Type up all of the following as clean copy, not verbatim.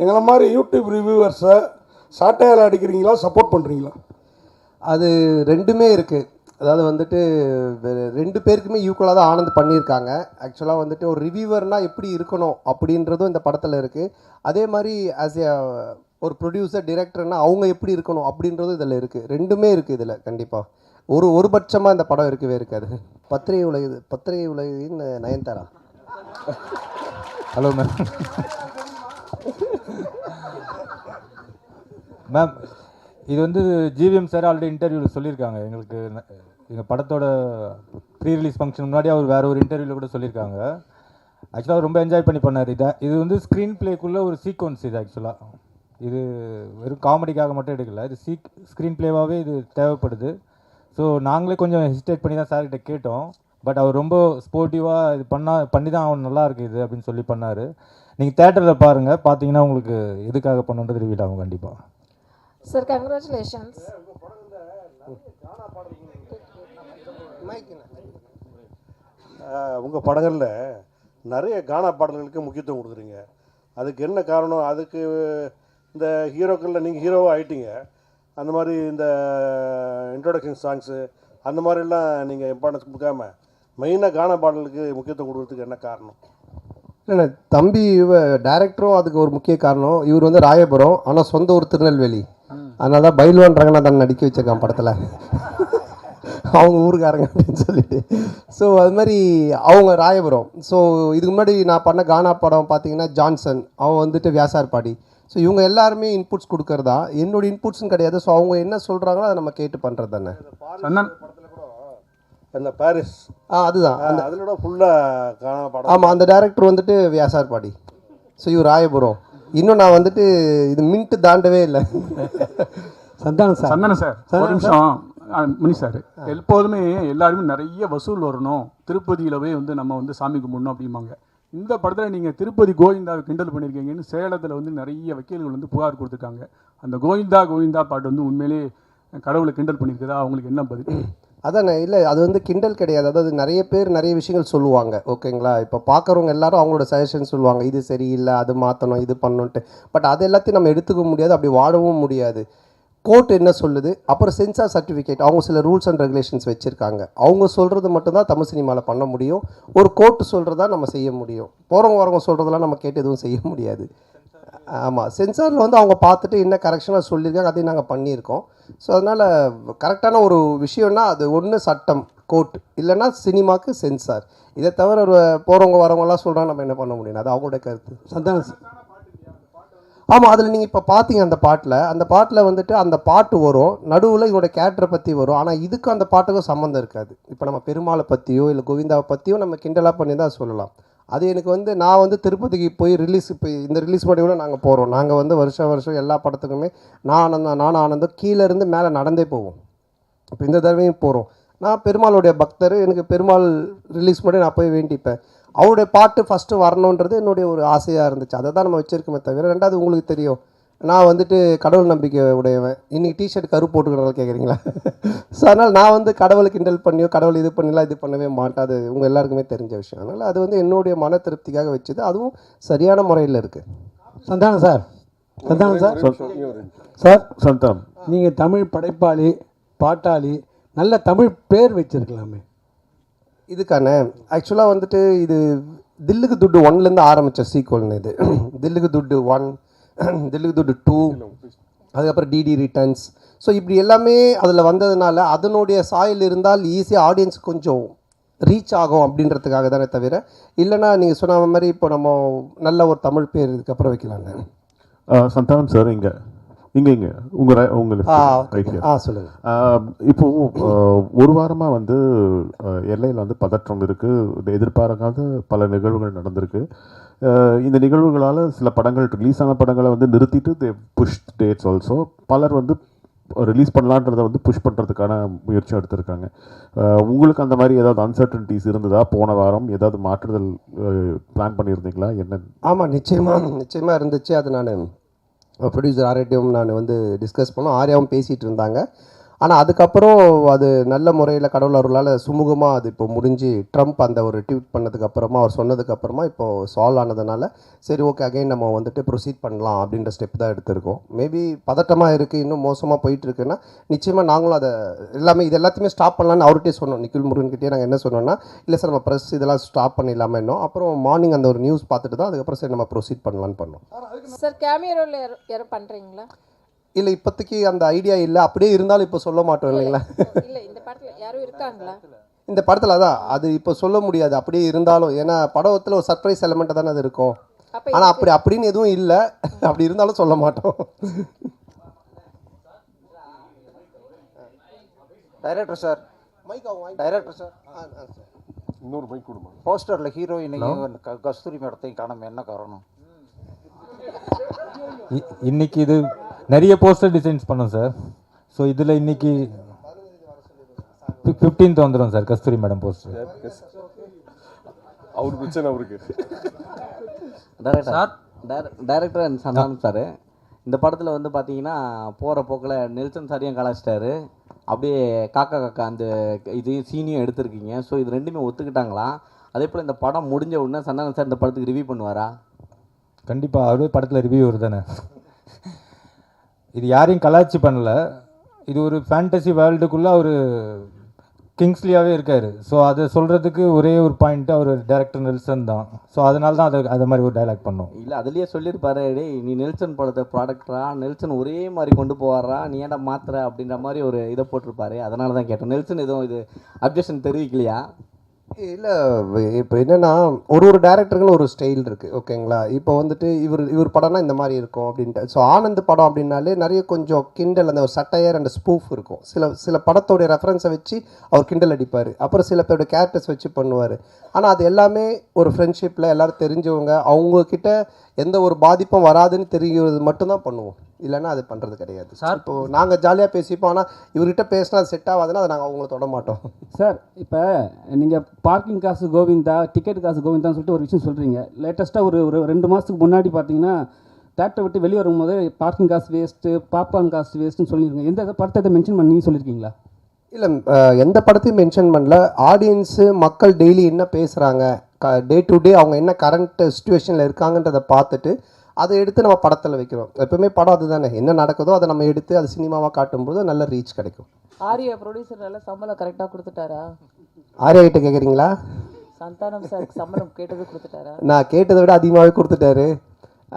எங்களை மாதிரி யூடியூப் ரிவ்யூவர்ஸை சாட்டையால் அடிக்கிறீங்களா, சப்போர்ட் பண்ணுறீங்களா? அது ரெண்டுமே இருக்குது. அதாவது வந்துட்டு ரெண்டு பேருக்குமே ஈக்குவலாக தான் ஆனந்த் பண்ணியிருக்காங்க. ஆக்சுவலாக வந்துட்டு ஒரு ரிவ்யூவர்னால் எப்படி இருக்கணும் அப்படின்றதும் இந்த படத்தில் இருக்குது. அதே மாதிரி ஆஸ் எ ஒரு ப்ரொடியூசர் டிரெக்டர்னா அவங்க எப்படி இருக்கணும் அப்படின்றதும் இதில் இருக்குது. ரெண்டுமே இருக்குது இதில். கண்டிப்பாக ஒரு பட்சமாக இந்த படம் இருக்கவே இருக்காது. பத்திரிகை உலகின் நயன்தாரா. Hello ma'am. மேம், இது வந்து ஜிவிஎம் சார் ஆல்ரெடி இன்டர்வியூவில் சொல்லியிருக்காங்க. எங்கள் படத்தோட ப்ரீ ரிலீஸ் ஃபங்க்ஷன் முன்னாடி அவர் வேறு ஒரு இன்டர்வியூவில் கூட சொல்லியிருக்காங்க. ஆக்சுவலாக அவர் ரொம்ப என்ஜாய் பண்ணி பண்ணார். இது வந்து ஸ்க்ரீன் பிளேக்குள்ளே ஒரு சீக்வன்ஸ். இது ஆக்சுவலாக இது வெறும் காமெடிக்காக மட்டும் எடுக்கல. இது ஸ்க்ரீன் பிளேவாகவே இது தேவைப்படுது. ஸோ நாங்களே கொஞ்சம் ஹெசிடேட் பண்ணி தான் சார்கிட்ட கேட்டோம். பட் அவர் ரொம்ப ஸ்போர்ட்டிவாக இது பண்ணி தான் அவன் நல்லா இருக்குது இது அப்படின்னு சொல்லி பண்ணார். நீங்கள் தேட்டரில் பாருங்கள், பார்த்தீங்கன்னா உங்களுக்கு எதுக்காக பண்ணுன்றது ரிவீல் ஆகும் கண்டிப்பாக. Sir congratulations. உங்கள் படங்களில் நிறைய கானா பாடல்களுக்கு முக்கியத்துவம் கொடுக்குறீங்க. அதுக்கு என்ன காரணம்? அதுக்கு இந்த ஹீரோக்களில் நீங்கள் ஹீரோவாக ஆகிட்டீங்க. அந்த மாதிரி இந்த இன்ட்ரோடக்ஷன் சாங்ஸு அந்த மாதிரிலாம் நீங்கள் இம்பார்ட்டன்ஸ் கொடுக்காம மெயினாக கானா பாடலுக்கு முக்கியத்துவம் கொடுக்குறதுக்கு என்ன காரணம்? இல்லை, தம்பி டைரக்டரும் அதுக்கு ஒரு முக்கிய காரணம். இவர் வந்து ராயபுரம், ஆனால் சொந்த ஊர் திருநெல்வேலி. அதனால தான் பைல்வான் ரங்கநாதன் நடிக்க வச்சிருக்கான் படத்தில், அவங்க ஊருக்காரங்க அப்படின்னு சொல்லிட்டு. ஸோ அது மாதிரி அவங்க ராயபுரம். ஸோ இதுக்கு முன்னாடி நான் பண்ண கானா படம் பார்த்தீங்கன்னா ஜான்சன், அவன் வந்துட்டு வியாசார்பாடி. ஸோ இவங்க எல்லாருமே இன்புட்ஸ் கொடுக்கறதா. என்னோட இன்புட்ஸும் கிடையாது. ஸோ அவங்க என்ன சொல்கிறாங்களோ அதை நம்ம கேட்டு பண்ணுறது தானே. அந்த பாரிஸ் அதுதான் அதிலோட ஃபுல்லாக கானா படம். ஆமாம், அந்த டைரக்டர் வந்துட்டு வியாசார்பாடி. ஸோ இவர் ராயபுரம். இன்னும் நான் வந்துட்டு இது மின்ட்டு தாண்டவே இல்லை. சந்தானம் சார் ஒரு நிமிஷம். மணி சார், எப்போதுமே எல்லாருமே நிறைய வசூல் வரணும், திருப்பதியிலவே வந்து நம்ம வந்து சாமி கும்பிடணும் அப்படிம்பாங்க. இந்த படத்தில் நீங்கள் திருப்பதி கோவிந்தாவை கிண்டல் பண்ணியிருக்கீங்கன்னு சேலத்தில் வந்து நிறைய வக்கீல்கள் வந்து புகார் கொடுத்துருக்காங்க. அந்த கோவிந்தா பாட்டு வந்து உண்மையிலே கடவுளை கிண்டல் பண்ணியிருக்குதா? அவங்களுக்கு என்ன பதில்? அதானே. இல்லை, அது வந்து கிண்டல் கிடையாது. அதாவது நிறைய பேர் நிறைய விஷயங்கள் சொல்லுவாங்க, ஓகேங்களா. இப்போ பார்க்குறவங்க எல்லாரும் அவங்களோட சஜஷன் சொல்லுவாங்க, இது சரியில்லை, அது மாற்றணும், இது பண்ணணுன்ட்டு. பட் அது எல்லாத்தையும் நம்ம எடுத்துக்க முடியாது, அப்படி வாழவும் முடியாது. கோர்ட் என்ன சொல்லுது, அப்புறம் சென்சார் சர்டிஃபிகேட், அவங்க சில ரூல்ஸ் அண்ட் ரெகுலேஷன்ஸ் வச்சுருக்காங்க. அவங்க சொல்கிறது மட்டும்தான் தமிழ் சினிமாவில் பண்ண முடியும். ஒரு கோர்ட்டு சொல்கிறதா நம்ம செய்ய முடியும். போகிறவங்க வரவங்க சொல்கிறதெல்லாம் நம்ம கேட்டு எதுவும் செய்ய முடியாது. ஆமாம், சென்சாரில் வந்து அவங்க பார்த்துட்டு என்ன கரெக்ஷனாக சொல்லியிருக்காங்க, அதையும் நாங்கள் பண்ணியிருக்கோம். ஸோ அதனால் கரெக்டான ஒரு விஷயம்னா அது ஒன்று சட்டம், கோர்ட், இல்லைன்னா சினிமாவுக்கு சென்சார். இதை தவிர ஒரு போகிறவங்க வரவங்கலாம் சொல்கிறாங்க, நம்ம என்ன பண்ண முடியும்? அது அவங்களோட கருத்து. சந்தானம். ஆமாம், அதில் நீங்கள் இப்போ பார்த்தீங்க அந்த பாட்டில் வந்துட்டு அந்த பாட்டு வரும், நடுவில் இவனோட கேரக்டரை பற்றி வரும். ஆனால் இதுக்கும் அந்த பாட்டுக்கும் சம்மந்தம் இருக்காது. இப்போ நம்ம பெருமாளை பற்றியோ இல்லை கோவிந்தாவை பற்றியோ நம்ம கிண்டலாக பண்ணி தான் சொல்லலாம். அது எனக்கு வந்து நான் வந்து திருப்பதிக்கு போய் இப்போ இந்த ரிலீஸ் பண்ணி கூட நாங்கள் போகிறோம். நாங்கள் வந்து வருஷம் எல்லா படத்துக்குமே நானும் ஆனந்தம் கீழே இருந்து மேலே நடந்தே போவோம். இப்போ இந்த தடவையும் போகிறோம். நான் பெருமாளுடைய பக்தர். எனக்கு பெருமாள் ரிலீஸ் பண்ணி நான் போய் வேண்டிப்பேன். அவருடைய பாட்டு ஃபஸ்ட்டு வரணுன்றது என்னுடைய ஒரு ஆசையாக இருந்துச்சு. அதை தான் நம்ம வச்சுருக்கோமே தவிர. ரெண்டாவது உங்களுக்கு தெரியும், நான் வந்துட்டு கடவுள் நம்பிக்கை உடையவன். இன்றைக்கி டிஷர்ட் கருப்பு போட்டுக்கிறதால கேட்குறீங்களா? ஸோ அதனால் நான் வந்து கடவுளை கிண்டல் பண்ணியோ கடவுள் இது பண்ணலாம் இது பண்ணவே மாட்டேன். அது உங்கள் எல்லாருக்குமே தெரிஞ்ச விஷயம். அதனால் அது வந்து என்னுடைய மன திருப்திக்காக வச்சது. அதுவும் சரியான முறையில் இருக்குது. சந்தானம் சார் சந்தானம், நீங்கள் தமிழ் படைப்பாளி, பாட்டாளி, நல்ல தமிழ் பேர் வச்சுருக்கலாமே. இதுக்கான ஆக்சுவலாக வந்துட்டு இது தில்லுக்கு துட்டு 1லேருந்து ஆரம்பித்த சீக்வல்னு. இது தில்லுக்கு துட்டு 1, தில்லுக்கு துட்டு 2, அதுக்கப்புறம் டிடி ரிட்டர்ன்ஸ். ஸோ இப்படி எல்லாமே அதில் வந்ததுனால அதனுடைய சாயல் இருந்தால் ஈஸியாக ஆடியன்ஸ் கொஞ்சம் ரீச் ஆகும் அப்படின்றதுக்காக தானே தவிர, இல்லைனா நீங்கள் சொன்ன மாதிரி இப்போ நம்ம நல்ல ஒரு தமிழ் பேர் இதுக்கப்புறம் வைக்கலாங்க. சந்தானம் சார், இங்கே சொல்லுங்கள். இப்போ ஒரு வாரமாக வந்து எல்லையில் வந்து பதற்றம் இருக்குது. எதிர்பாராத பல நிகழ்வுகள் நடந்திருக்கு. இந்த நிகழ்வுகளால் சில படங்கள் ரிலீஸ் ஆன படங்களை வந்து நிறுத்திட்டு புஷ் டேட்ஸ் ஆல்சோ. பலர் வந்து ரிலீஸ் பண்ணலான்றதை வந்து புஷ் பண்ணுறதுக்கான முயற்சியும் எடுத்திருக்காங்க. உங்களுக்கு அந்த மாதிரி ஏதாவது அன்சர்டனிட்டிஸ் இருந்ததா? போன வாரம் ஏதாவது மாற்றுதல் பிளான் பண்ணியிருந்தீங்களா? என்ன? ஆமாம், நிச்சயமாக இருந்துச்சு. அது நான் ப்ரொடியூசர் ஆர்யாட்டையும் நான் வந்து டிஸ்கஸ் பண்ணோம். ஆர்யாவும் பேசிகிட்டு இருந்தாங்க. ஆனால் அதுக்கப்புறம் அது நல்ல முறையில் கடவுள் அருளால் சுமூகமாக அது இப்போ முடிஞ்சு ட்ரம்ப் அந்த ஒரு ட்வீட் பண்ணதுக்கப்புறமா அவர் சொன்னதுக்கப்புறமா இப்போது சால்வ் ஆனதுனால சரி ஓகே அகைன் நம்ம வந்துட்டு ப்ரொசீட் பண்ணலாம் அப்படின்ற ஸ்டெப் தான் எடுத்திருக்கோம். மேபி பதட்டமாக இருக்குது, இன்னும் மோசமாக போயிட்டுருக்குன்னா நிச்சயமாக நாங்களும் அதை எல்லாமே இது எல்லாத்தையுமே ஸ்டாப் பண்ணலான்னு அவர்கிட்டே சொன்னோம். நிக்கில் முருகன்கிட்டே நாங்கள் என்ன சொன்னோம்னா இல்லை சார் நம்ம ப்ரெஸ் இதெல்லாம் ஸ்டாப் பண்ணிடலாமா இன்னும், அப்புறம் மார்னிங் அந்த ஒரு நியூஸ் பார்த்துட்டு தான் அதுக்கப்புறம் சரி நம்ம ப்ரொசீட் பண்ணலான்னு பண்ணோம். சார் கேமியோ ரோல் யாரும் பண்ணுறீங்களா? இல்லை இப்போதைக்கு அந்த ஐடியா இல்லை, அப்படியே இருந்தாலும் இப்போ சொல்ல மாட்டோம் இல்லைங்களா. இல்லை இந்த படத்தில் யாரும் இருக்காங்களா? இந்த படத்தில் அதான் அது இப்போ சொல்ல முடியாது அப்படியே இருந்தாலும், ஏன்னா படத்தில் ஒரு சர்ப்ரைஸ் எலமெண்ட்டாக தானே அது இருக்கும். ஆனால் அப்படின்னு எதுவும் இல்லை, அப்படி இருந்தாலும் சொல்ல மாட்டோம். டைரக்டர் சார், டைரக்டர் சார், இன்னொரு பைக் கொடுமா. போஸ்டரில் ஹீரோயினையும் கஸ்தூரி மேடத்தையும் காணாம என்ன காரணம்? இன்னைக்கு இது நிறைய போஸ்டர் டிசைன்ஸ் பண்ணோம் சார். ஸோ இதில் இன்னைக்கு 15th வந்துடும் சார் கஸ்தூரி மேடம் போஸ்டர். அவர் பிரச்சனை அவருக்கு. டைரக்டர் அண்ட் சந்தானம் சார், இந்த படத்தில் வந்து பார்த்தீங்கன்னா போகிற போக்கில் நெல்சன் சாரியும் கலாச்சிட்டாரு, அப்படியே காக்கா காக்கா அந்த இதையும் சீனியும் எடுத்திருக்கீங்க. ஸோ இது ரெண்டுமே ஒத்துக்கிட்டாங்களா? அதே போல் இந்த படம் முடிஞ்ச உடனே சந்தானம் சார் இந்த படத்துக்கு ரிவ்யூ பண்ணுவாரா? கண்டிப்பாக அவரே படத்தில் ரிவ்யூ தானே. இது யாரையும் கலாச்சி பண்ணல, இது ஒரு ஃபேண்டசி வேர்ல்டுக்குள்ளே அவர் கிங்ஸ்லியாகவே இருக்கார். ஸோ அதை சொல்கிறதுக்கு ஒரே ஒரு பாயிண்ட்டு அவர் டைரக்டர் நெல்சன் தான். ஸோ அதனால தான் அதை மாதிரி ஒரு டைலாக் பண்ணோம். இல்லை அதுலேயே சொல்லியிருப்பாரு, டேய் நீ நெல்சன் படத்தை ப்ராடக்டரா, நெல்சன் ஒரே மாதிரி கொண்டு போவாரா, நீ ஏன்டா மாத்துற அப்படின்ற மாதிரி ஒரு இதை போட்டிருப்பாரு. அதனால தான் கேட்டோம். நெல்சன் எதுவும் இது அப்ஜெக்ஷன் தெரிவிக்கலையா? இல்லை இப்போ என்னென்னா ஒரு டேரக்டருக்குன்னு ஒரு ஸ்டைல் இருக்குது ஓகேங்களா. இப்போ வந்துட்டு இவர் படம்னா இந்த மாதிரி இருக்கும் அப்படின்ட்டு. ஸோ ஆனந்த் படம் அப்படின்னாலே நிறைய கொஞ்சம் கிண்டல், அந்த ஒரு சட்டையர் அண்ட் ஸ்பூஃப் இருக்கும். சில படத்தோடைய ரெஃபரன்ஸை வச்சு அவர் கிண்டல் அடிப்பார், அப்புறம் சில பேரோட கேரக்டர்ஸ் வச்சு பண்ணுவார். ஆனால் அது எல்லாமே ஒரு ஃப்ரெண்ட்ஷிப்பில் எல்லோரும் தெரிஞ்சவங்க, அவங்கக்கிட்ட எந்த ஒரு பாதிப்பும் வராதுன்னு தெரிகிறது மட்டும்தான் பண்ணுவோம், இல்லைன்னா அது பண்ணுறது கிடையாது சார். இப்போது நாங்கள் ஜாலியாக பேசிப்போம், ஆனால் இவர்கிட்ட பேசினா அது செட் ஆகாதுன்னா அதை நாங்கள் அவங்கள தொட மாட்டோம் சார். இப்போ நீங்கள் பார்க்கிங் காசு கோவிந்தா, டிக்கெட் காசு கோவிந்தான்னு சொல்லிட்டு ஒரு விஷயம் சொல்கிறீங்க. லேட்டஸ்ட்டாக ஒரு 2 மாதத்துக்கு முன்னாடி பார்த்தீங்கன்னா தேட்டரை விட்டு வெளியே வரும்போது பார்க்கிங் காசு வேஸ்ட்டு, பாப்கார்ன் காசு வேஸ்ட்டுன்னு சொல்லியிருக்கீங்க. எந்த படத்தை மென்ஷன் பண்ணி சொல்லியிருக்கீங்களா? இல்லை எந்த படத்தையும் மென்ஷன் பண்ணல. ஆடியன்ஸு மக்கள் டெய்லி என்ன பேசுகிறாங்க, டே டு டே அவங்க என்ன கரண்ட் சுச்சுவேஷனில் இருக்காங்கன்றதை பார்த்துட்டு அதை எடுத்து நம்ம படத்தில் வைக்கிறோம். எப்பவுமே படம் அதுதானே, என்ன நடக்குதோ அதை நம்ம எடுத்து அது சினிமாவாக காட்டும்போது நல்ல ரீச் கிடைக்கும். ஆர்யா ப்ரொடியூசர் நல்ல சம்பளம் கரெக்டாக கொடுத்துட்டாரா? ஆர்யா கிட்ட கேட்குறீங்களா? சந்தானம் சார் சம்பளம் கேட்டது கொடுத்துட்டாரா? நான் கேட்டதை விட அதிகமாகவே கொடுத்துட்டாரு.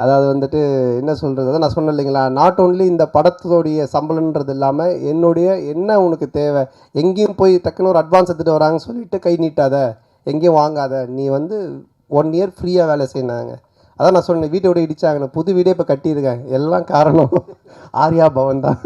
அதாவது வந்துட்டு என்ன சொல்கிறது, அதான் நான் சொன்னேன் இல்லைங்களா, நாட் ஓன்லி இந்த படத்தோடைய சம்பளன்றது இல்லாமல் என்னுடைய என்ன உனக்கு தேவை, எங்கேயும் போய் டக்குன்னு ஒரு அட்வான்ஸ் எடுத்துகிட்டு வராங்கன்னு சொல்லிட்டு கை நீட்டாத, எங்கேயும் வாங்காத, நீ வந்து 1 year ஃப்ரீயாக வேலை செய்யினாங்க. அதான் நான் சொன்னேன், வீட்டை விட இடிச்சாங்க, புது வீடே இப்போ கட்டியிருக்கேன், எல்லாம் காரணம் ஆர்யா பவன் தான்.